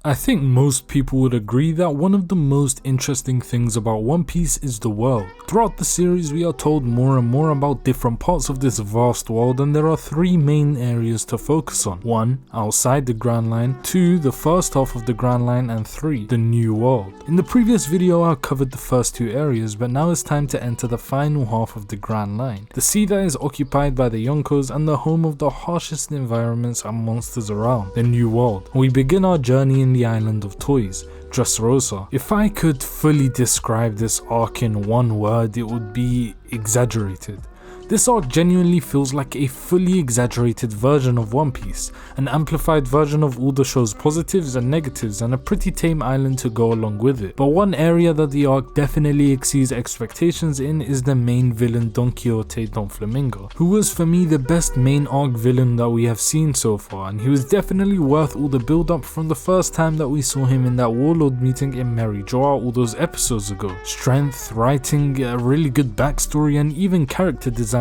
I think most people would agree that one of the most interesting things about One Piece is the world. Throughout the series we are told more and more about different parts of this vast world, and there are three main areas to focus on. 1. Outside the Grand Line, 2. The first half of the Grand Line, and 3. The New World. In the previous video I covered the first two areas, but now it's time to enter the final half of the Grand Line. The sea that is occupied by the Yonkos and the home of the harshest environments and monsters around, the New World. We begin our journey in the island of toys, Dressrosa. If I could fully describe this arc in one word, it would be exaggerated. This arc genuinely feels like a fully exaggerated version of One Piece, an amplified version of all the show's positives and negatives, and a pretty tame island to go along with it. But one area that the arc definitely exceeds expectations in is the main villain Don Quixote Doflamingo, who was for me the best main arc villain that we have seen so far, and he was definitely worth all the build up from the first time that we saw him in that warlord meeting in Mary Joa all those episodes ago. Strength, writing, a really good backstory, and even character design.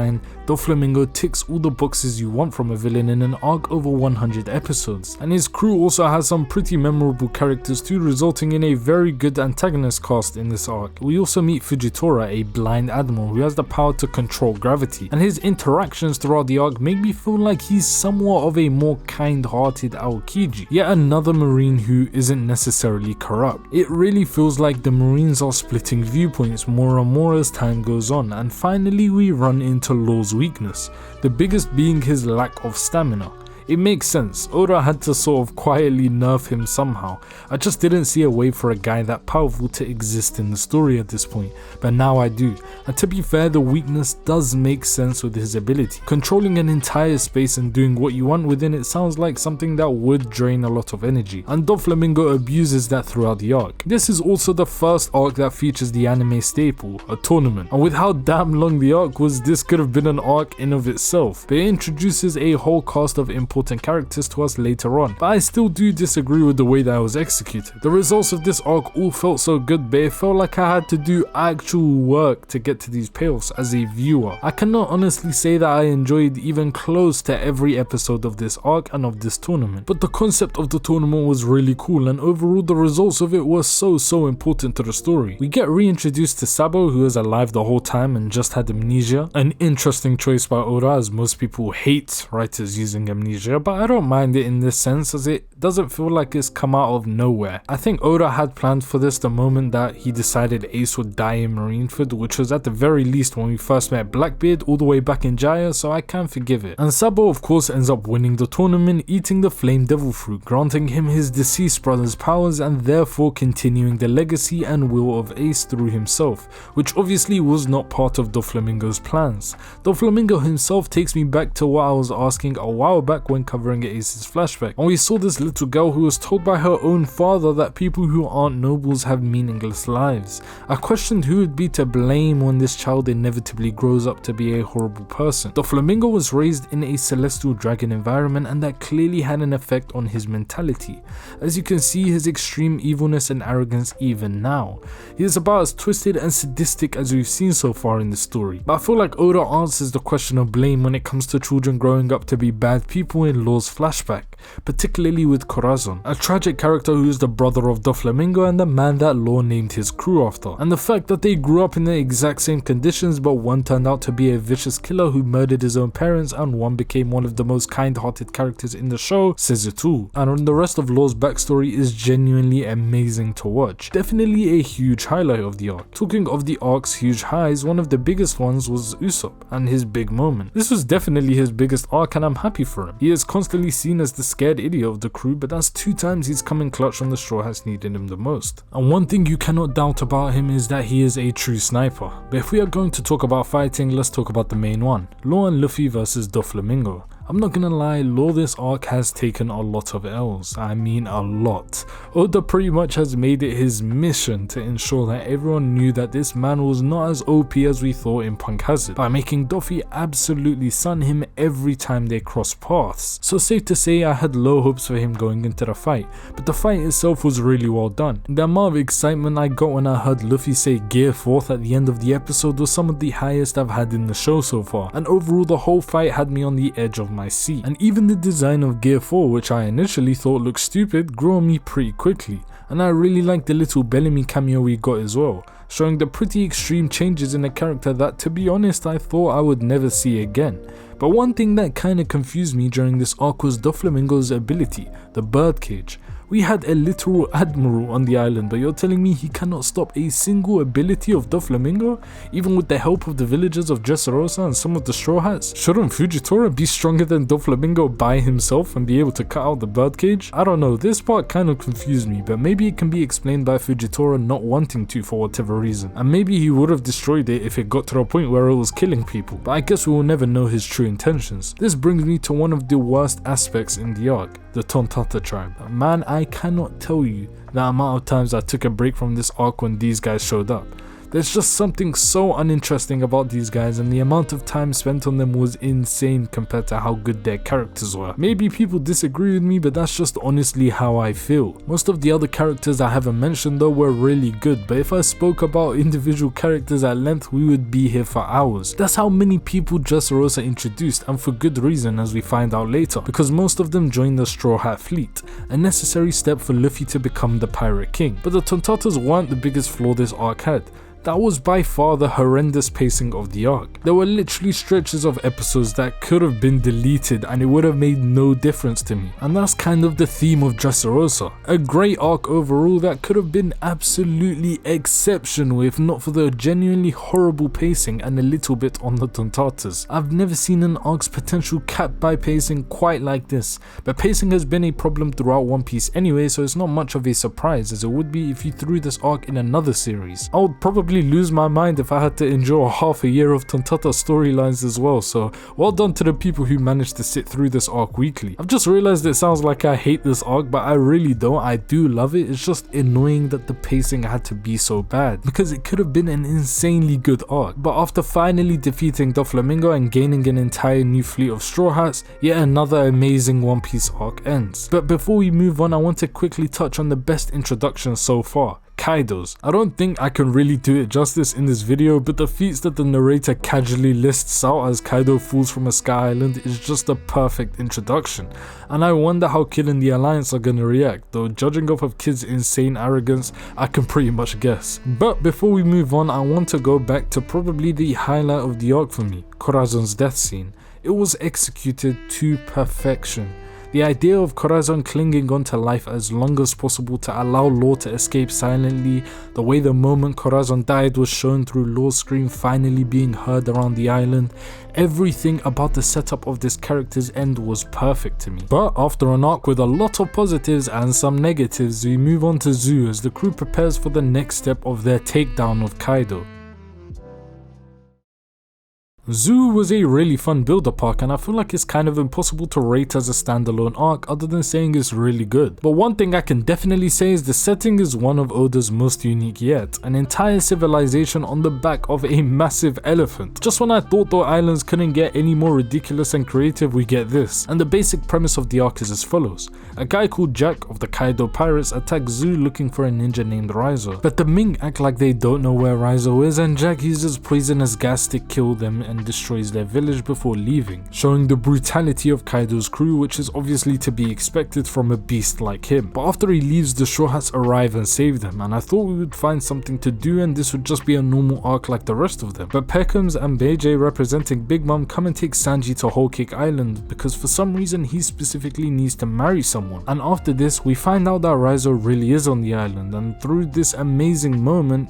Doflamingo ticks all the boxes you want from a villain in an arc over 100 episodes, and his crew also has some pretty memorable characters too, resulting in a very good antagonist cast in this arc. We also meet Fujitora, a blind admiral who has the power to control gravity, and his interactions throughout the arc make me feel like he's somewhat of a more kind-hearted Aokiji, yet another marine who isn't necessarily corrupt. It really feels like the marines are splitting viewpoints more and more as time goes on, and finally we run into Law's weakness, the biggest being his lack of stamina. It makes sense, Oda had to sort of quietly nerf him somehow. I just didn't see a way for a guy that powerful to exist in the story at this point, but now I do. And to be fair, the weakness does make sense with his ability. Controlling an entire space and doing what you want within it sounds like something that would drain a lot of energy, and Doflamingo abuses that throughout the arc. This is also the first arc that features the anime staple, a tournament, and with how damn long the arc was, this could have been an arc in of itself, but it introduces a whole cast of important characters to us later on, but I still do disagree with the way that it was executed. The results of this arc all felt so good, but it felt like I had to do actual work to get to these payoffs as a viewer. I cannot honestly say that I enjoyed even close to every episode of this arc and of this tournament, but the concept of the tournament was really cool, and overall the results of it were so important to the story. We get reintroduced to Sabo, who is alive the whole time and just had amnesia, an interesting choice by Oda as most people hate writers using amnesia, but I don't mind it in this sense as it doesn't feel like it's come out of nowhere. I think Oda had planned for this the moment that he decided Ace would die in Marineford, which was at the very least when we first met Blackbeard all the way back in Jaya, so I can forgive it. And Sabo of course ends up winning the tournament, eating the Flame Devil Fruit, granting him his deceased brother's powers and therefore continuing the legacy and will of Ace through himself, which obviously was not part of Doflamingo's plans. Doflamingo himself takes me back to what I was asking a while back when covering Ace's flashback, and we saw this little girl who was told by her own father that people who aren't nobles have meaningless lives. I questioned who would be to blame when this child inevitably grows up to be a horrible person. Doflamingo was raised in a celestial dragon environment, and that clearly had an effect on his mentality, as you can see his extreme evilness and arrogance even now. He is about as twisted and sadistic as we've seen so far in the story, but I feel like Oda answers the question of blame when it comes to children growing up to be bad people in Law's flashback, particularly with Corazon, a tragic character who is the brother of Doflamingo and the man that Law named his crew after, and the fact that they grew up in the exact same conditions, but one turned out to be a vicious killer who murdered his own parents and one became one of the most kind-hearted characters in the show says it all. And the rest of Law's backstory is genuinely amazing to watch, definitely a huge highlight of the arc. Talking of the arc's huge highs, one of the biggest ones was Usopp and his big moment. This was definitely his biggest arc and I'm happy for him. He is constantly seen as the scared idiot of the crew, but that's 2 times he's come in clutch when the Straw Hats needed him the most. And one thing you cannot doubt about him is that he is a true sniper. But if we are going to talk about fighting, let's talk about the main one, Law and Luffy versus Doflamingo. I'm not gonna lie, Law this arc has taken a lot of L's, I mean a lot. Oda pretty much has made it his mission to ensure that everyone knew that this man was not as OP as we thought in Punk Hazard, by making Doffy absolutely sun him every time they cross paths. So safe to say I had low hopes for him going into the fight, but the fight itself was really well done. The amount of excitement I got when I heard Luffy say Gear 4th at the end of the episode was some of the highest I've had in the show so far, and overall the whole fight had me on the edge of my seat. And even the design of Gear 4, which I initially thought looked stupid, grew on me pretty quickly. And I really liked the little Bellamy cameo we got as well, showing the pretty extreme changes in a character that, to be honest, I thought I would never see again. But one thing that kinda confused me during this arc was Doflamingo's ability, the birdcage. We had a literal admiral on the island, but you're telling me he cannot stop a single ability of Doflamingo, even with the help of the villagers of Dressrosa and some of the Straw Hats? Shouldn't Fujitora be stronger than Doflamingo by himself and be able to cut out the birdcage? I don't know, this part kind of confused me, but maybe it can be explained by Fujitora not wanting to for whatever reason. And maybe he would have destroyed it if it got to the point where it was killing people, but I guess we will never know his true intentions. This brings me to one of the worst aspects in the arc, the Tontata tribe. Man, I cannot tell you the amount of times I took a break from this arc when these guys showed up. There's just something so uninteresting about these guys, and the amount of time spent on them was insane compared to how good their characters were. Maybe people disagree with me, but that's just honestly how I feel. Most of the other characters I haven't mentioned though were really good, but if I spoke about individual characters at length, we would be here for hours. That's how many people Dressrosa introduced, and for good reason, as we find out later, because most of them joined the Straw Hat fleet, a necessary step for Luffy to become the Pirate King. But the Tontatas weren't the biggest flaw this arc had. That was by far the horrendous pacing of the arc. There were literally stretches of episodes that could have been deleted and it would have made no difference to me. And that's kind of the theme of Dressrosa. A great arc overall that could have been absolutely exceptional if not for the genuinely horrible pacing and a little bit on the Tontatas. I've never seen an arc's potential capped by pacing quite like this, but pacing has been a problem throughout One Piece anyway, so it's not much of a surprise as it would be if you threw this arc in another series. I would probably lose my mind if I had to endure half a year of Tontata storylines as well, so well done to the people who managed to sit through this arc weekly. I've just realized it sounds like I hate this arc, but I really don't. I do love it. It's just annoying that the pacing had to be so bad, because it could have been an insanely good arc. But after finally defeating Doflamingo and gaining an entire new fleet of Straw Hats, yet another amazing One Piece arc ends. But before we move on, I want to quickly touch on the best introduction so far, Kaido's. I don't think I can really do it justice in this video, but the feats that the narrator casually lists out as Kaido falls from a sky island is just a perfect introduction, and I wonder how Kid and the Alliance are gonna react, though judging off of Kid's insane arrogance, I can pretty much guess. But before we move on, I want to go back to probably the highlight of the arc for me, Corazon's death scene. It was executed to perfection. The idea of Corazon clinging on to life as long as possible to allow Law to escape silently, the way the moment Corazon died was shown through Law's scream finally being heard around the island, everything about the setup of this character's end was perfect to me. But after an arc with a lot of positives and some negatives, we move on to Zoo as the crew prepares for the next step of their takedown of Kaido. Zoo was a really fun build-up arc, and I feel like it's kind of impossible to rate as a standalone arc other than saying it's really good. But one thing I can definitely say is the setting is one of Oda's most unique yet, an entire civilization on the back of a massive elephant. Just when I thought the islands couldn't get any more ridiculous and creative, we get this. And the basic premise of the arc is as follows. A guy called Jack of the Kaido Pirates attacks Zoo looking for a ninja named Raizo, but the Ming act like they don't know where Raizo is, and Jack uses poisonous gas to kill them and destroys their village before leaving, showing the brutality of Kaido's crew, which is obviously to be expected from a beast like him. But after he leaves, the Straw Hats arrive and save them, and I thought we would find something to do and this would just be a normal arc like the rest of them. But Peckham's and Beijay representing Big Mom come and take Sanji to Wholecake Island because for some reason he specifically needs to marry someone. And after this, we find out that Raizo really is on the island, and through this amazing moment,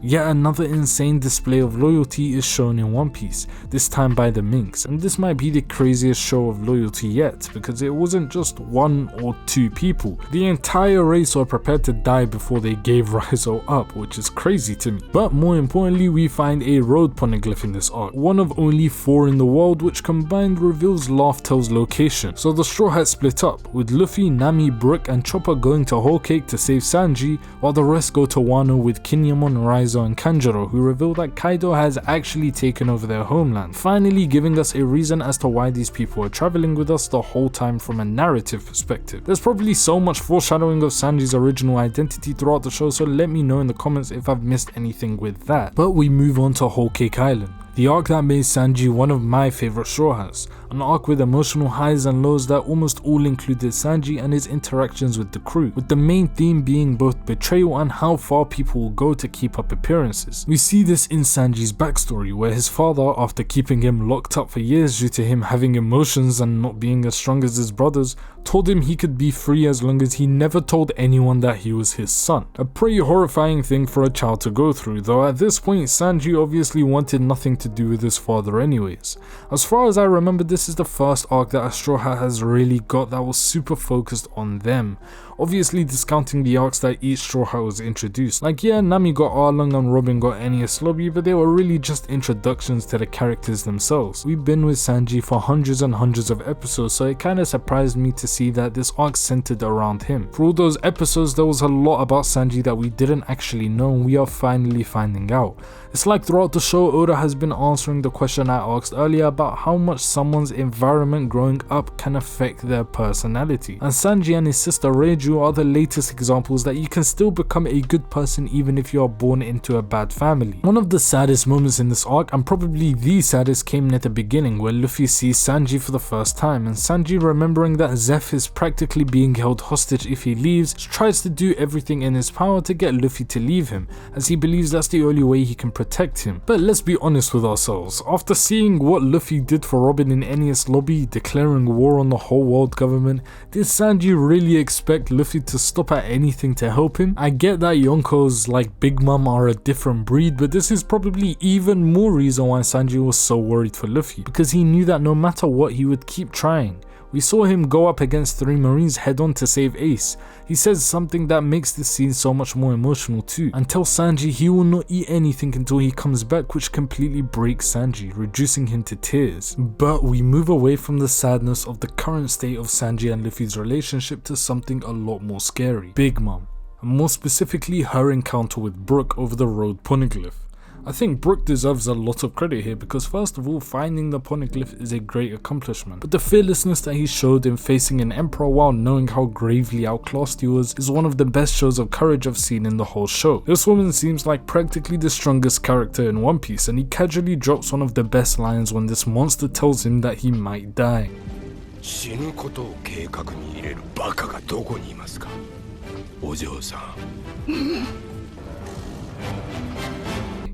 yet another insane display of loyalty is shown in One Piece, this time by the Minks, and this might be the craziest show of loyalty yet, because it wasn't just one or two people. The entire race were prepared to die before they gave Raizo up, which is crazy to me. But more importantly, we find a road poneglyph in this arc, one of only 4 in the world, which combined reveals Laugh-Tell's location. So the Straw Hats split up, with Luffy, Nami, Brook and Chopper going to Wholecake to save Sanji, while the rest go to Wano with Kinemon, Raizo Dressrosa and Kanjuro, who reveal that Kaido has actually taken over their homeland, finally giving us a reason as to why these people are traveling with us the whole time from a narrative perspective. There's probably so much foreshadowing of Sanji's original identity throughout the show, so let me know in the comments if I've missed anything with that. But we move on to Wholecake Island, the arc that made Sanji one of my favourite Straw Hats, an arc with emotional highs and lows that almost all included Sanji and his interactions with the crew, with the main theme being both betrayal and how far people will go to keep up appearances. We see this in Sanji's backstory, where his father, after keeping him locked up for years due to him having emotions and not being as strong as his brothers, told him he could be free as long as he never told anyone that he was his son. A pretty horrifying thing for a child to go through, though at this point Sanji obviously wanted nothing to do with his father anyways. As far as I remember, this is the first arc that a Straw Hat has really got that was super focused on them, obviously discounting the arcs that each Straw Hat was introduced. Like, yeah, Nami got Arlong and Robin got Enies Lobby, but they were really just introductions to the characters themselves. We've been with Sanji for hundreds and hundreds of episodes, so it kinda surprised me to see that this arc centered around him. For all those episodes, there was a lot about Sanji that we didn't actually know, and we are finally finding out. It's like throughout the show, Oda has been answering the question I asked earlier about how much someone's environment growing up can affect their personality. And Sanji and his sister Reiju are the latest examples that you can still become a good person even if you are born into a bad family. One of the saddest moments in this arc, and probably the saddest, came at the beginning, where Luffy sees Sanji for the first time, and Sanji, remembering that Zeph is practically being held hostage if he leaves, tries to do everything in his power to get Luffy to leave him, as he believes that's the only way he can protect him. But let's be honest with ourselves, after seeing what Luffy did for Robin in Enies Lobby, declaring war on the whole world government, did Sanji really expect Luffy to stop at anything to help him? I get that Yonkos like Big Mom are a different breed, but this is probably even more reason why Sanji was so worried for Luffy, because he knew that no matter what he would keep trying. We saw him go up against 3 Marines head on to save Ace. He says something that makes this scene so much more emotional too, and tells Sanji he will not eat anything until he comes back, which completely breaks Sanji, reducing him to tears. But we move away from the sadness of the current state of Sanji and Luffy's relationship to something a lot more scary: Big Mom, and more specifically her encounter with Brook over the road poneglyph. I think Brook deserves a lot of credit here, because first of all, finding the poneglyph is a great accomplishment, but the fearlessness that he showed in facing an emperor while knowing how gravely outclassed he was is one of the best shows of courage I've seen in the whole show. This woman seems like practically the strongest character in One Piece, and he casually drops one of the best lines when this monster tells him that he might die.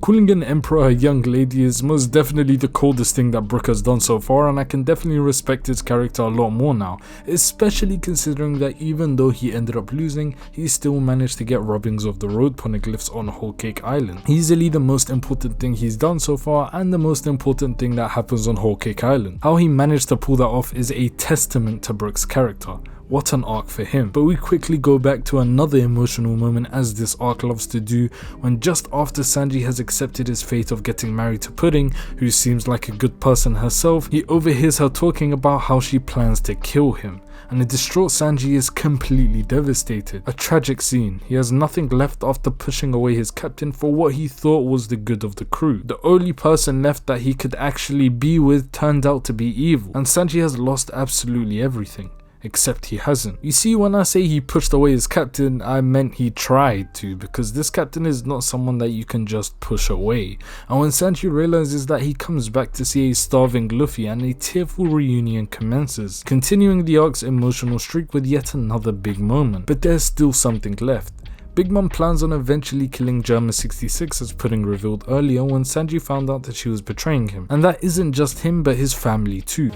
Calling an emperor a young lady is most definitely the coldest thing that Brook has done so far, and I can definitely respect his character a lot more now, especially considering that even though he ended up losing, he still managed to get rubbings of the road poneglyphs on Wholecake Island. Easily the most important thing he's done so far, and the most important thing that happens on Wholecake Island. How he managed to pull that off is a testament to Brook's character. What an arc for him. But we quickly go back to another emotional moment, as this arc loves to do, when just after Sanji has accepted his fate of getting married to Pudding, who seems like a good person herself, he overhears her talking about how she plans to kill him, and the distraught Sanji is completely devastated. A tragic scene. He has nothing left after pushing away his captain for what he thought was the good of the crew. The only person left that he could actually be with turned out to be evil, and Sanji has lost absolutely everything. Except he hasn't. You see, when I say he pushed away his captain, I meant he tried to, because this captain is not someone that you can just push away. And when Sanji realizes that, he comes back to see a starving Luffy, and a tearful reunion commences, continuing the arc's emotional streak with yet another big moment. But there's still something left. Big Mom plans on eventually killing Germa 66, as Pudding revealed earlier when Sanji found out that she was betraying him. And that isn't just him, but his family too.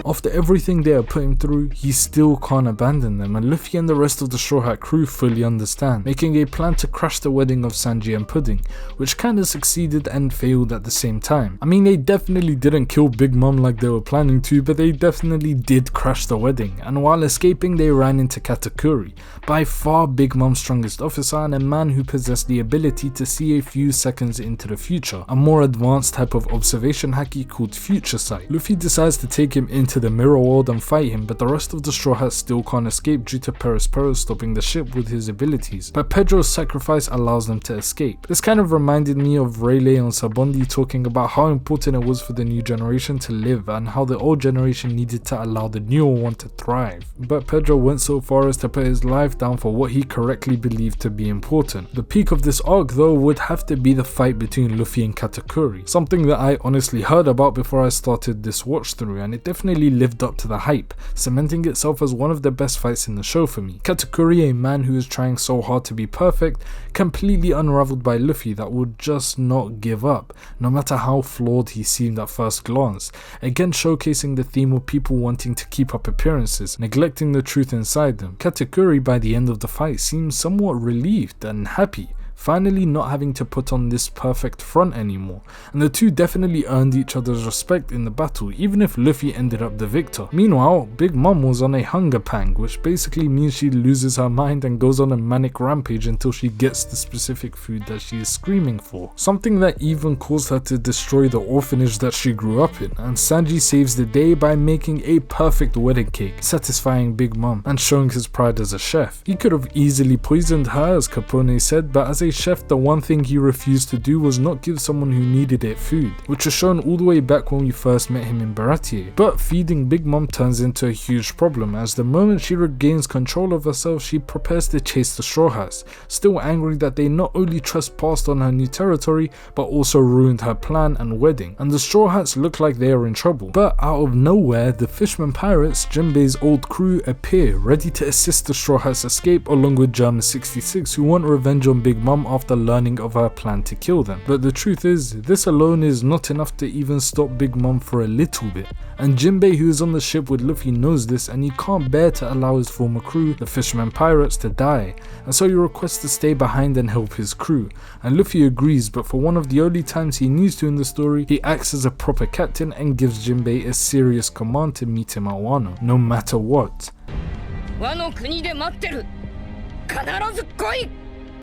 After everything they are put him through, he still can't abandon them, and Luffy and the rest of the Straw Hat crew fully understand, making a plan to crash the wedding of Sanji and Pudding, which kinda succeeded and failed at the same time. I mean, they definitely didn't kill Big Mom like they were planning to, but they definitely did crash the wedding, and while escaping they ran into Katakuri, by far Big Mom's strongest officer and a man who possessed the ability to see a few seconds into the future, a more advanced type of observation haki called Future Sight. Luffy decides to take him into the mirror world and fight him, but the rest of the Straw Hats still can't escape due to Perospero stopping the ship with his abilities, but Pedro's sacrifice allows them to escape. This kind of reminded me of Rayleigh on Sabondi talking about how important it was for the new generation to live and how the old generation needed to allow the newer one to thrive. But Pedro went so far as to put his life down for what he correctly believed to be important. The peak of this arc though would have to be the fight between Luffy and Katakuri, something that I honestly heard about before I started this watch through, and it definitely lived up to the hype, cementing itself as one of the best fights in the show for me. Katakuri, a man who is trying so hard to be perfect, completely unraveled by Luffy that would just not give up, no matter how flawed he seemed at first glance, again showcasing the theme of people wanting to keep up appearances, neglecting the truth inside them. Katakuri by the end of the fight seems somewhat relieved and happy, finally not having to put on this perfect front anymore, and the two definitely earned each other's respect in the battle, even if Luffy ended up the victor. Meanwhile, Big Mom was on a hunger pang, which basically means she loses her mind and goes on a manic rampage until she gets the specific food that she is screaming for, something that even caused her to destroy the orphanage that she grew up in, and Sanji saves the day by making a perfect wedding cake, satisfying Big Mom and showing his pride as a chef. He could have easily poisoned her as Capone said, but as a chef, the one thing he refused to do was not give someone who needed it food, which was shown all the way back when we first met him in Baratie. But feeding Big Mom turns into a huge problem, as the moment she regains control of herself, she prepares to chase the Straw Hats, still angry that they not only trespassed on her new territory, but also ruined her plan and wedding, and the Straw Hats look like they are in trouble. But out of nowhere, the Fishman Pirates, Jinbei's old crew, appear, ready to assist the Straw Hats escape along with German 66, who want revenge on Big Mom after learning of her plan to kill them. But the truth is, this alone is not enough to even stop Big Mom for a little bit, and Jinbei, who is on the ship with Luffy, knows this, and he can't bear to allow his former crew, the Fisherman Pirates, to die, and so he requests to stay behind and help his crew, and Luffy agrees, but for one of the only times he needs to in the story, he acts as a proper captain and gives Jinbei a serious command to meet him at Wano, no matter what.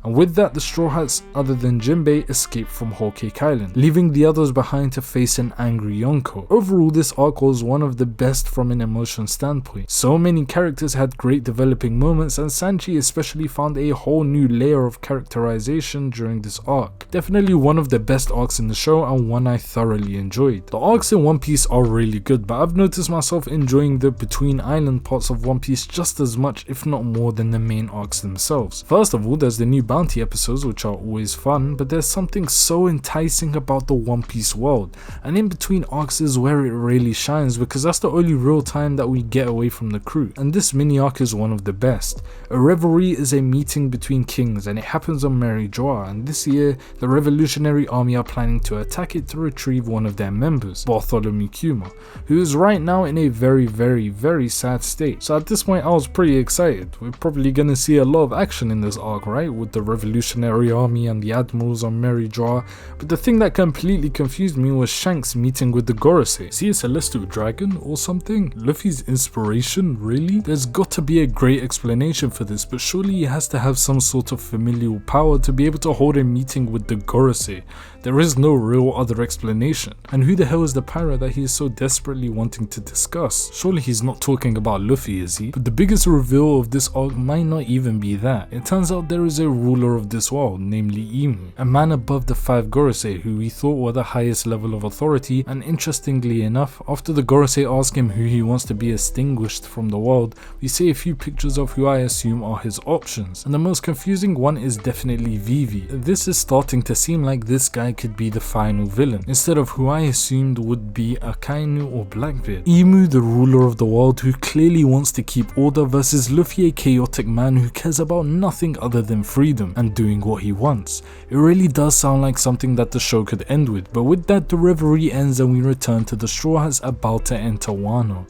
And with that, the Straw Hats, other than Jinbei, escape from Wholecake Island, leaving the others behind to face an angry Yonko. Overall, this arc was one of the best from an emotion standpoint. So many characters had great developing moments, and Sanji especially found a whole new layer of characterization during this arc. Definitely one of the best arcs in the show, and one I thoroughly enjoyed. The arcs in One Piece are really good, but I've noticed myself enjoying the between island parts of One Piece just as much, if not more, than the main arcs themselves. First of all, there's the new bounty episodes, which are always fun, but there's something so enticing about the One Piece world, and in between arcs is where it really shines, because that's the only real time that we get away from the crew, and this mini arc is one of the best. A Reverie is a meeting between kings, and it happens on Mary Joa, and this year the Revolutionary Army are planning to attack it to retrieve one of their members, Bartholomew Kuma, who is right now in a very sad state. So at this point I was pretty excited. We're probably gonna see a lot of action in this arc, right, with the Revolutionary Army and the admirals on Mary Joa, but the thing that completely confused me was Shanks meeting with the Gorosei. Is he a celestial dragon or something? Luffy's inspiration, really? There's got to be a great explanation for this, but surely he has to have some sort of familial power to be able to hold a meeting with the Gorosei. There is no real other explanation. And who the hell is the pirate that he is so desperately wanting to discuss? Surely he's not talking about Luffy, is he? But the biggest reveal of this arc might not even be that. It turns out there is a ruler of this world, namely Imu, a man above the 5 Gorosei who we thought were the highest level of authority, and interestingly enough, after the Gorosei ask him who he wants to be extinguished from the world, we see a few pictures of who I assume are his options, and the most confusing one is definitely Vivi. This is starting to seem like this guy could be the final villain, instead of who I assumed would be Akainu or Blackbeard. Imu, the ruler of the world who clearly wants to keep order, versus Luffy, a chaotic man who cares about nothing other than freedom and doing what he wants. It really does sound like something that the show could end with, but with that the Reverie ends and we return to the Straw Hats about to enter Wano.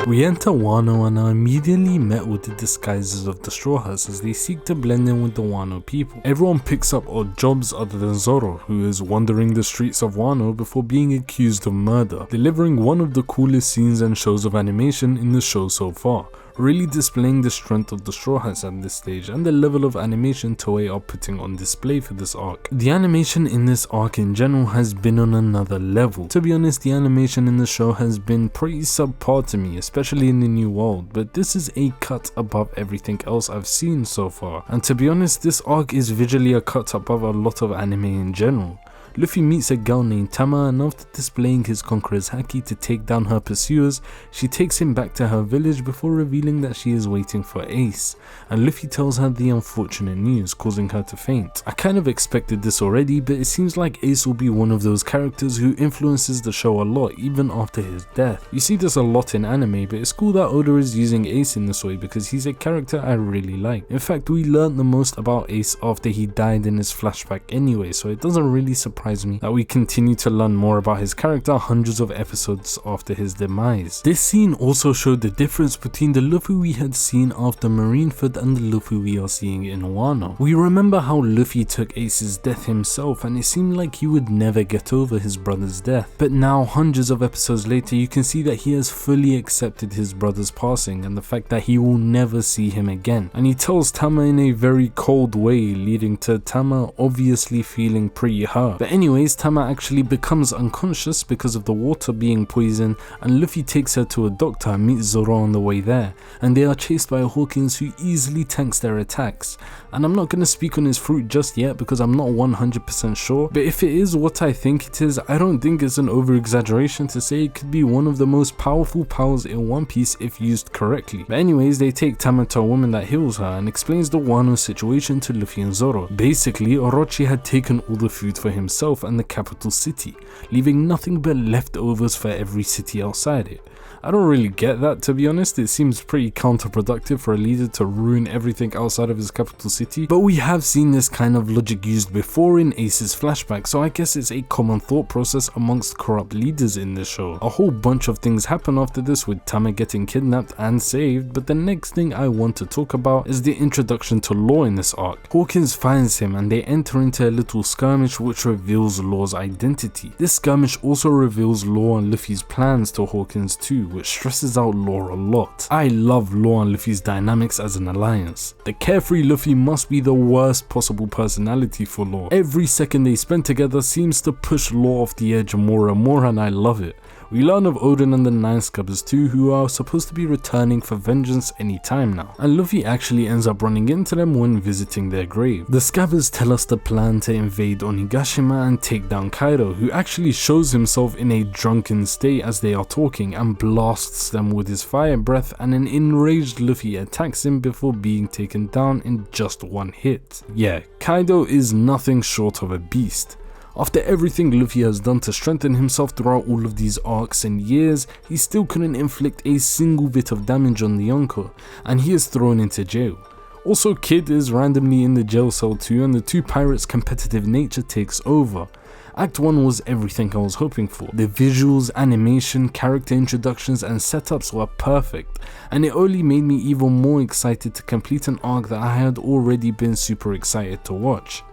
We enter Wano and are immediately met with the disguises of the Straw Hats as they seek to blend in with the Wano people. Everyone picks up odd jobs other than Zoro, who is wandering the streets of Wano before being accused of murder, delivering one of the coolest scenes and shows of animation in the show so far, really displaying the strength of the Straw Hats at this stage and the level of animation Toei are putting on display for this arc. The animation in this arc in general has been on another level. To be honest, the animation in the show has been pretty subpar to me, especially in the new world, but this is a cut above everything else I've seen so far. And to be honest, this arc is visually a cut above a lot of anime in general. Luffy meets a girl named Tama, and after displaying his conqueror's haki to take down her pursuers, she takes him back to her village before revealing that she is waiting for Ace, and Luffy tells her the unfortunate news, causing her to faint. I kind of expected this already, but it seems like Ace will be one of those characters who influences the show a lot even after his death. You see this a lot in anime, but it's cool that Oda is using Ace in this way because he's a character I really like. In fact, we learned the most about Ace after he died in his flashback anyway, so it doesn't really surprise me that we continue to learn more about his character hundreds of episodes after his demise. This scene also showed the difference between the Luffy we had seen after Marineford and the Luffy we are seeing in Wano. We remember how Luffy took Ace's death himself and it seemed like he would never get over his brother's death, but now hundreds of episodes later you can see that he has fully accepted his brother's passing and the fact that he will never see him again, and he tells Tama in a very cold way, leading to Tama obviously feeling pretty hurt. But anyways, Tama actually becomes unconscious because of the water being poisoned, and Luffy takes her to a doctor and meets Zoro on the way there, and they are chased by a Hawkins who easily tanks their attacks. And I'm not going to speak on his fruit just yet because I'm not 100% sure, but if it is what I think it is, I don't think it's an over exaggeration to say it could be one of the most powerful powers in One Piece if used correctly. But anyways, they take Tama to a woman that heals her and explains the Wano situation to Luffy and Zoro. Basically, Orochi had taken all the food for himself and the capital city, leaving nothing but leftovers for every city outside it. I don't really get that, to be honest. It seems pretty counterproductive for a leader to ruin everything outside of his capital city, but we have seen this kind of logic used before in Ace's flashback, so I guess it's a common thought process amongst corrupt leaders in the show. A whole bunch of things happen after this, with Tama getting kidnapped and saved, but the next thing I want to talk about is the introduction to Law in this arc. Hawkins finds him and they enter into a little skirmish which reveals Law's identity. This skirmish also reveals Law and Luffy's plans to Hawkins too, which stresses out Law a lot. I love Law and Luffy's dynamics as an alliance. The carefree Luffy must be the worst possible personality for Law. Every second they spend together seems to push Law off the edge more and more, and I love it. We learn of Odin and the 9 Scabbers too, who are supposed to be returning for vengeance anytime now, and Luffy actually ends up running into them when visiting their grave. The Scabbers tell us the plan to invade Onigashima and take down Kaido, who actually shows himself in a drunken state as they are talking and blasts them with his fire breath, and an enraged Luffy attacks him before being taken down in just one hit. Yeah, Kaido is nothing short of a beast. After everything Luffy has done to strengthen himself throughout all of these arcs and years, he still couldn't inflict a single bit of damage on the Yonko, and he is thrown into jail. Also, Kid is randomly in the jail cell too, and the two pirates' competitive nature takes over. Act 1 was everything I was hoping for. The visuals, animation, character introductions and setups were perfect, and it only made me even more excited to complete an arc that I had already been super excited to watch.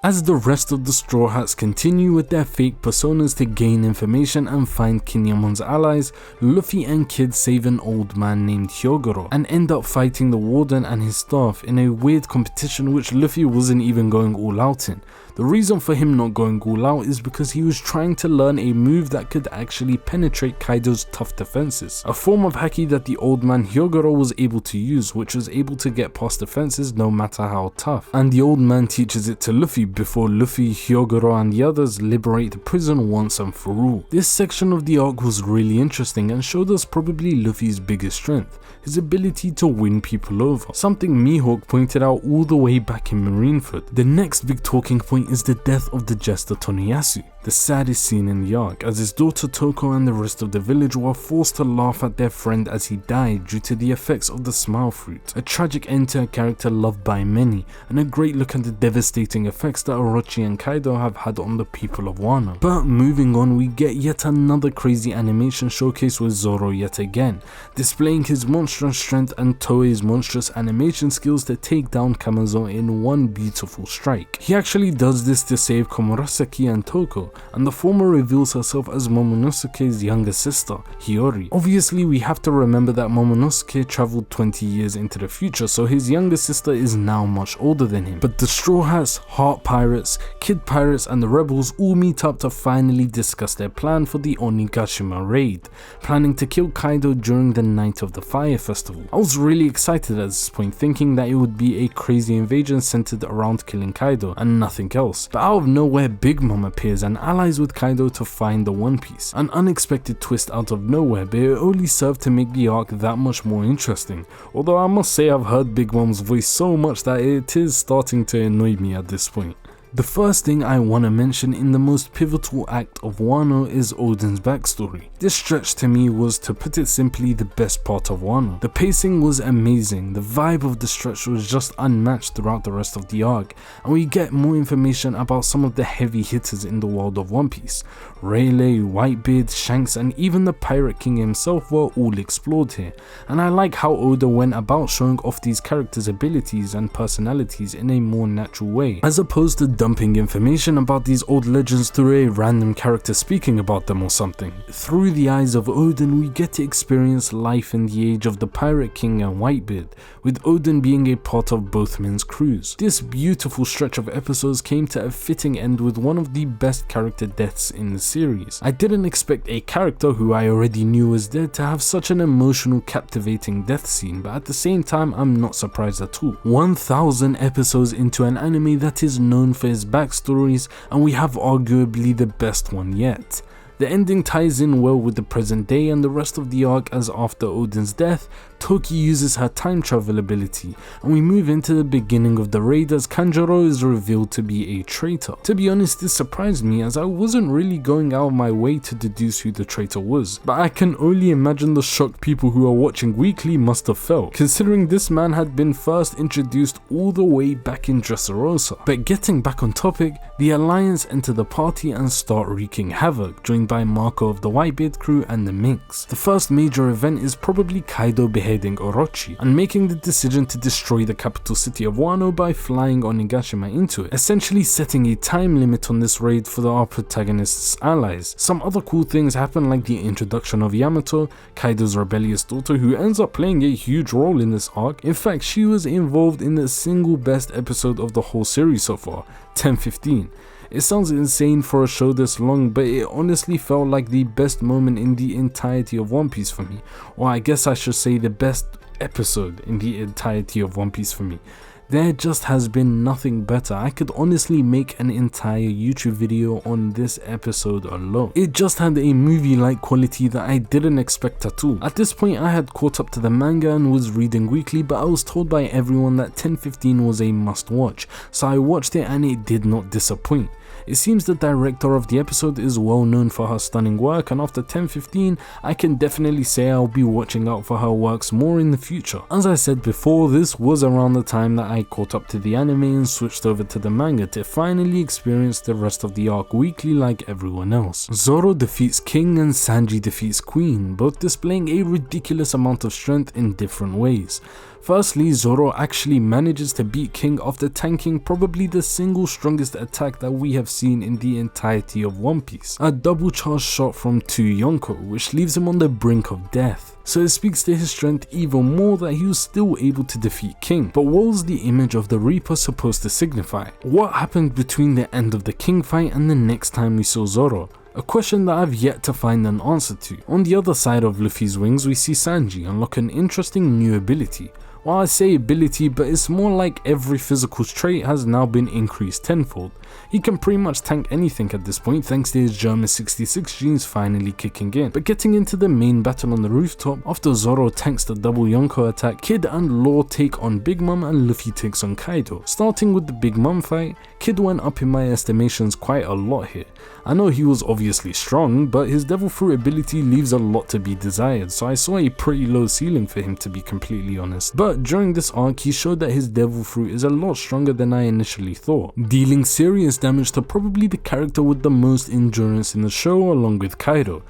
As the rest of the Straw Hats continue with their fake personas to gain information and find Kinyamon's allies, Luffy and Kid save an old man named Hyogoro and end up fighting the warden and his staff in a weird competition which Luffy wasn't even going all out in. The reason for him not going all out is because he was trying to learn a move that could actually penetrate Kaido's tough defenses, a form of haki that the old man Hyogoro was able to use, which was able to get past defenses no matter how tough, and the old man teaches it to Luffy before Luffy, Hyogoro and the others liberate the prison once and for all. This section of the arc was really interesting and showed us probably Luffy's biggest strength, his ability to win people over, something Mihawk pointed out all the way back in Marineford. The next big talking point is the death of the jester Toniyasu. the saddest scene in the arc, as his daughter Toko and the rest of the village were forced to laugh at their friend as he died due to the effects of the smile fruit. A tragic end to a character loved by many, and a great look at the devastating effects that Orochi and Kaido have had on the people of Wano. But moving on, we get yet another crazy animation showcase with Zoro yet again, displaying his monstrous strength and Toei's monstrous animation skills to take down Kamazo in one beautiful strike. He actually does this to save Komurasaki and Toko, and the former reveals herself as Momonosuke's younger sister, Hiyori. Obviously, we have to remember that Momonosuke traveled 20 years into the future, so his younger sister is now much older than him. But the Straw Hats, Heart Pirates, Kid Pirates and the rebels all meet up to finally discuss their plan for the Onigashima raid, planning to kill Kaido during the night of the Fire Festival. I was really excited at this point, thinking that it would be a crazy invasion centered around killing Kaido and nothing else. But out of nowhere, Big Mom appears and allies with Kaido to find the One Piece. An unexpected twist out of nowhere, but it only served to make the arc that much more interesting. Although I must say I've heard Big Mom's voice so much that it is starting to annoy me at this point. The first thing I want to mention in the most pivotal act of Wano is Oden's backstory. This stretch to me was, to put it simply, the best part of Wano. The pacing was amazing, the vibe of the stretch was just unmatched throughout the rest of the arc, and we get more information about some of the heavy hitters in the world of One Piece. Rayleigh, Whitebeard, Shanks and even the Pirate King himself were all explored here, and I like how Oda went about showing off these characters' abilities and personalities in a more natural way, as opposed to dumping information about these old legends through a random character speaking about them or something. Through the eyes of Oden, we get to experience life in the age of the Pirate King and Whitebeard, with Oden being a part of both men's crews. This beautiful stretch of episodes came to a fitting end with one of the best character deaths in the series. I didn't expect a character who I already knew was dead to have such an emotional, captivating death scene, but at the same time I'm not surprised at all. 1000 episodes into an anime that is known for his backstories, and we have arguably the best one yet. The ending ties in well with the present day and the rest of the arc, as after Oden's death, Toki uses her time travel ability, and we move into the beginning of the raid as Kanjuro is revealed to be a traitor. To be honest, this surprised me as I wasn't really going out of my way to deduce who the traitor was, but I can only imagine the shock people who are watching weekly must have felt, considering this man had been first introduced all the way back in Dressrosa. But getting back on topic, the Alliance enter the party and start wreaking havoc, joined by Marco of the Whitebeard crew and the Minx. The first major event is probably Kaido beheading Orochi and making the decision to destroy the capital city of Wano by flying Onigashima into it, essentially setting a time limit on this raid for our protagonist's allies. Some other cool things happen, like the introduction of Yamato, Kaido's rebellious daughter, who ends up playing a huge role in this arc. In fact, she was involved in the single best episode of the whole series so far, 10:15. It sounds insane for a show this long, but it honestly felt like the best moment in the entirety of One Piece for me, or I guess I should say the best episode in the entirety of One Piece for me. There just has been nothing better. I could honestly make an entire YouTube video on this episode alone. It just had a movie-like quality that I didn't expect at all. At this point I had caught up to the manga and was reading weekly, but I was told by everyone that 10:15 was a must watch, so I watched it and it did not disappoint. It seems the director of the episode is well known for her stunning work, and after 10:15 I can definitely say I'll be watching out for her works more in the future. As I said before, this was around the time that I caught up to the anime and switched over to the manga to finally experience the rest of the arc weekly like everyone else. Zoro defeats King and Sanji defeats Queen, both displaying a ridiculous amount of strength in different ways. Firstly, Zoro actually manages to beat King after tanking probably the single strongest attack that we have seen in the entirety of One Piece, a double charge shot from 2 Yonko, which leaves him on the brink of death. So it speaks to his strength even more that he was still able to defeat King. But what was the image of the Reaper supposed to signify? What happened between the end of the King fight and the next time we saw Zoro? A question that I've yet to find an answer to. On the other side of Luffy's wings, we see Sanji unlock an interesting new ability. Well, I say ability, but it's more like every physical trait has now been increased tenfold. He can pretty much tank anything at this point thanks to his German 66 genes finally kicking in. But getting into the main battle on the rooftop, after Zoro tanks the double Yonko attack, Kid and Law take on Big Mom and Luffy takes on Kaido. Starting with the Big Mom fight, Kid went up in my estimations quite a lot here. I know he was obviously strong, but his Devil Fruit ability leaves a lot to be desired, so I saw a pretty low ceiling for him, to be completely honest. But during this arc, he showed that his Devil Fruit is a lot stronger than I initially thought, dealing serious damage to probably the character with the most endurance in the show along with Kaido.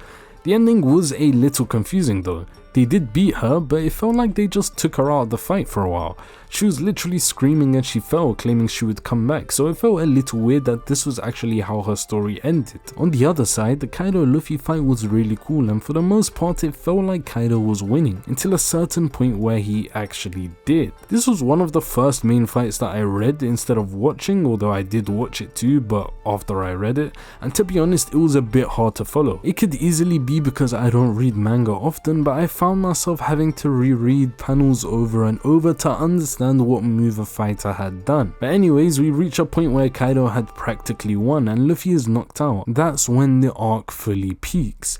The ending was a little confusing though. They did beat her, but it felt like they just took her out of the fight for a while. She was literally screaming as she fell, claiming she would come back, so it felt a little weird that this was actually how her story ended. On the other side, the Kaido-Luffy fight was really cool, and for the most part it felt like Kaido was winning, until a certain point where he actually did. This was one of the first main fights that I read instead of watching, although I did watch it too, but after I read it, and to be honest it was a bit hard to follow. It could easily be because I don't read manga often, but I found myself having to reread panels over and over to understand what move a fighter had done. But anyways, we reach a point where Kaido had practically won and Luffy is knocked out. That's when the arc fully peaks.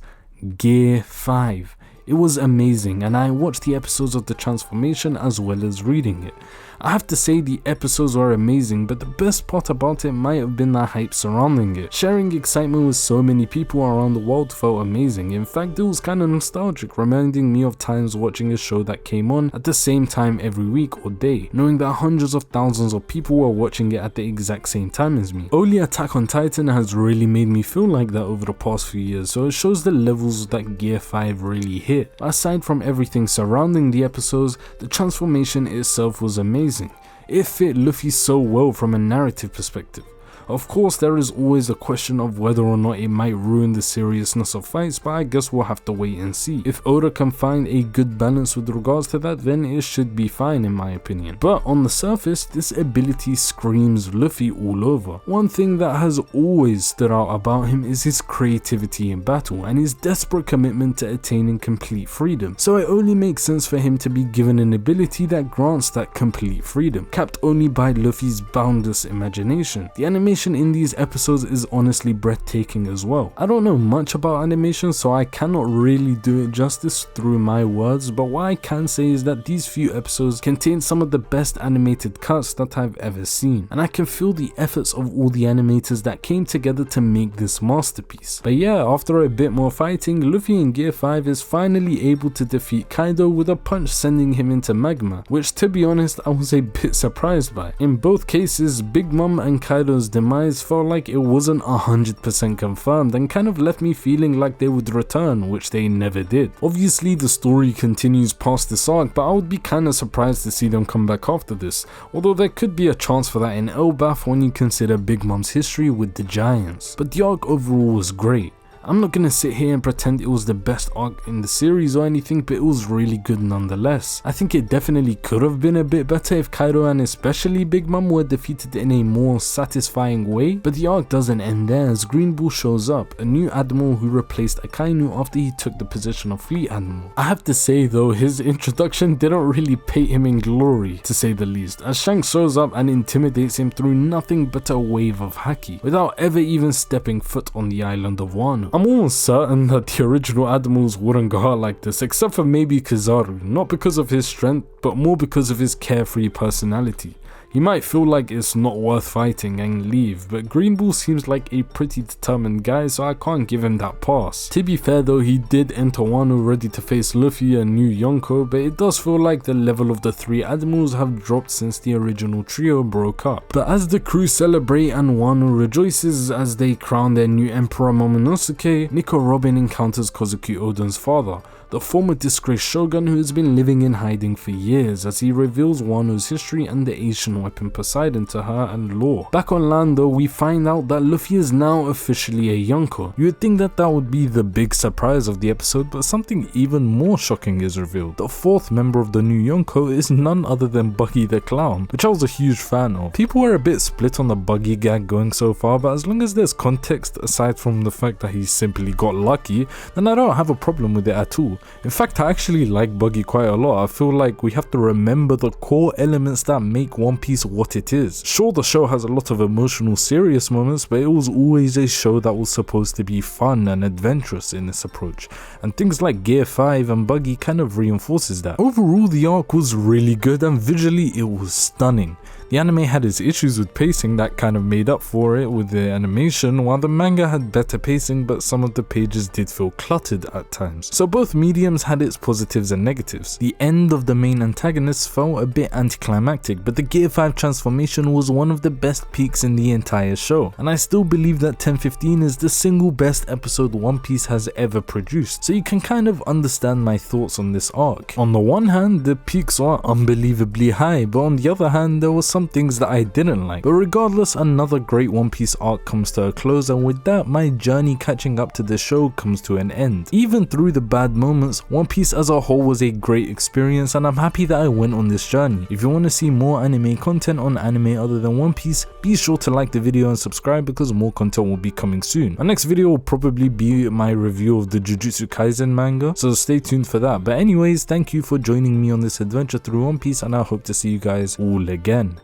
Gear 5. It was amazing, and I watched the episodes of the transformation as well as reading it. I have to say the episodes were amazing, but the best part about it might have been the hype surrounding it. Sharing excitement with so many people around the world felt amazing. In fact, it was kind of nostalgic, reminding me of times watching a show that came on at the same time every week or day, knowing that hundreds of thousands of people were watching it at the exact same time as me. Only Attack on Titan has really made me feel like that over the past few years, so it shows the levels that Gear 5 really hit. Aside from everything surrounding the episodes, the transformation itself was amazing. It fit Luffy so well from a narrative perspective. Of course, there is always a question of whether or not it might ruin the seriousness of fights, but I guess we'll have to wait and see. If Oda can find a good balance with regards to that, then it should be fine in my opinion. But on the surface, this ability screams Luffy all over. One thing that has always stood out about him is his creativity in battle and his desperate commitment to attaining complete freedom. So it only makes sense for him to be given an ability that grants that complete freedom, capped only by Luffy's boundless imagination. The animation in these episodes is honestly breathtaking as well. I don't know much about animation, so I cannot really do it justice through my words, but what I can say is that these few episodes contain some of the best animated cuts that I've ever seen, and I can feel the efforts of all the animators that came together to make this masterpiece. But yeah, after a bit more fighting, Luffy in Gear 5 is finally able to defeat Kaido with a punch sending him into magma, which to be honest I was a bit surprised by. In both cases, Big Mom and Kaido's demise felt like it wasn't 100% confirmed and kind of left me feeling like they would return, which they never did. Obviously the story continues past this arc, but I would be kinda surprised to see them come back after this, although there could be a chance for that in Elbaf when you consider Big Mom's history with the Giants. But the arc overall was great. I'm not gonna sit here and pretend it was the best arc in the series or anything, but it was really good nonetheless. I think it definitely could have been a bit better if Kaido and especially Big Mom were defeated in a more satisfying way, but the arc doesn't end there as Green Bull shows up, a new admiral who replaced Akainu after he took the position of Fleet Admiral. I have to say though, his introduction didn't really paint him in glory, to say the least, as Shanks shows up and intimidates him through nothing but a wave of haki, without ever even stepping foot on the island of Wano. I'm almost certain that the original admirals wouldn't go out like this, except for maybe Kizaru, not because of his strength, but more because of his carefree personality. He might feel like it's not worth fighting and leave, but Green Bull seems like a pretty determined guy, so I can't give him that pass. To be fair though, he did enter Wano ready to face Luffy and new Yonko, but it does feel like the level of the three admirals have dropped since the original trio broke up. But as the crew celebrate and Wano rejoices as they crown their new Emperor Momonosuke, Nico Robin encounters Kozuki Oden's father, the former disgraced shogun who has been living in hiding for years, as he reveals Wano's history and the ancient weapon Poseidon to her and Law. Back on land though, we find out that Luffy is now officially a Yonko. You would think that would be the big surprise of the episode, but something even more shocking is revealed. The fourth member of the new Yonko is none other than Buggy the Clown, which I was a huge fan of. People were a bit split on the Buggy gag going so far, but as long as there's context aside from the fact that he simply got lucky, then I don't have a problem with it at all. In fact, I actually like Buggy quite a lot. I feel like we have to remember the core elements that make One Piece what it is. Sure, the show has a lot of emotional, serious moments, but it was always a show that was supposed to be fun and adventurous in its approach, and things like Gear 5 and Buggy kind of reinforces that. Overall, the arc was really good and visually it was stunning. The anime had its issues with pacing that kind of made up for it with the animation, while the manga had better pacing, but some of the pages did feel cluttered at times. So both mediums had its positives and negatives. The end of the main antagonist felt a bit anticlimactic, but the Gear 5 transformation was one of the best peaks in the entire show, and I still believe that 1015 is the single best episode One Piece has ever produced, so you can kind of understand my thoughts on this arc. On the one hand, the peaks are unbelievably high, but on the other hand, there was some things that I didn't like. But regardless, another great One Piece arc comes to a close, and with that, my journey catching up to the show comes to an end. Even through the bad moments, One Piece as a whole was a great experience, and I'm happy that I went on this journey. If you want to see more anime content on anime other than One Piece, be sure to like the video and subscribe because more content will be coming soon. My next video will probably be my review of the Jujutsu Kaisen manga, so stay tuned for that. But anyways, thank you for joining me on this adventure through One Piece, and I hope to see you guys all again.